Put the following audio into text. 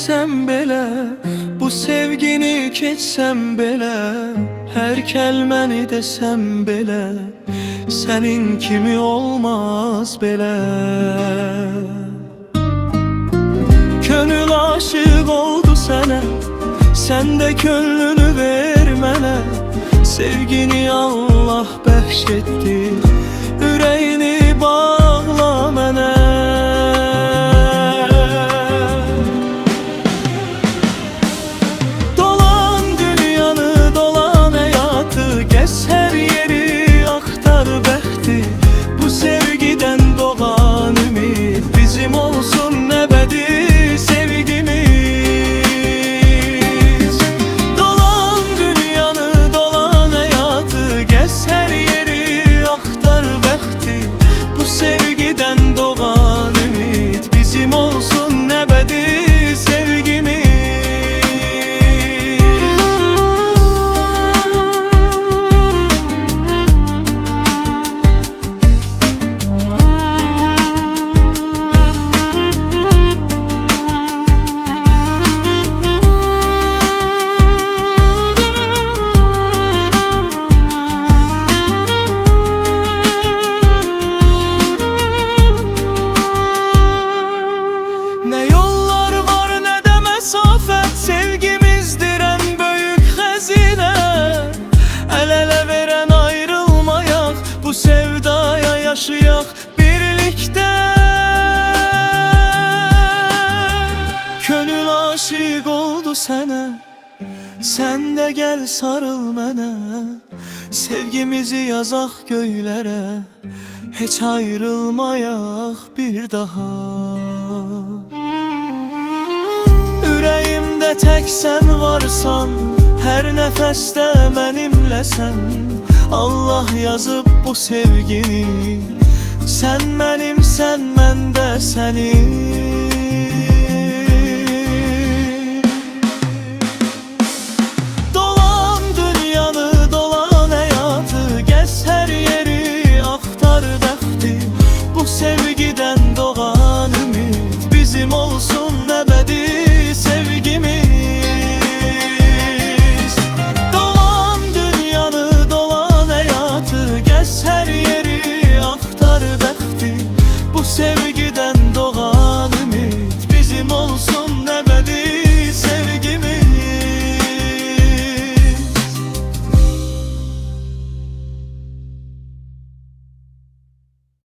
etsəm belə, bu sevgini keçsəm belə, hər kəlməni desəm belə, sənin kimi olmaz belə. Könül aşık oldu sənə, sən də könlünü ver mənə. Sevgini Allah bəxş etdi, ürəyini bağla mənə. Dolan dünyanı, dolan həyatı, gəz hər yeri, axtar bəxti. Bu sevgidən doğan ümid bizim olsun əbədi sevgimiz. Dolan dünyanı, dolan həyatı, gəz hər yeri, axtar bəxti. Bu sevgidən doğan ümid bizim olsun əbədi sevgimiz. Sevgimizdir en büyük hazine. El ele veren ayrılmayak, bu sevdaya yaşayak birlikte. Könül aşık oldu sana, sen de gel sarıl mənə. Sevgimizi yazaq göylere, hiç ayrılmayak bir daha. Yüreğimde tek sen varsan, her nefeste benimlesən. Allah yazıp bu sevgini, sen benimsən, mən də sənin.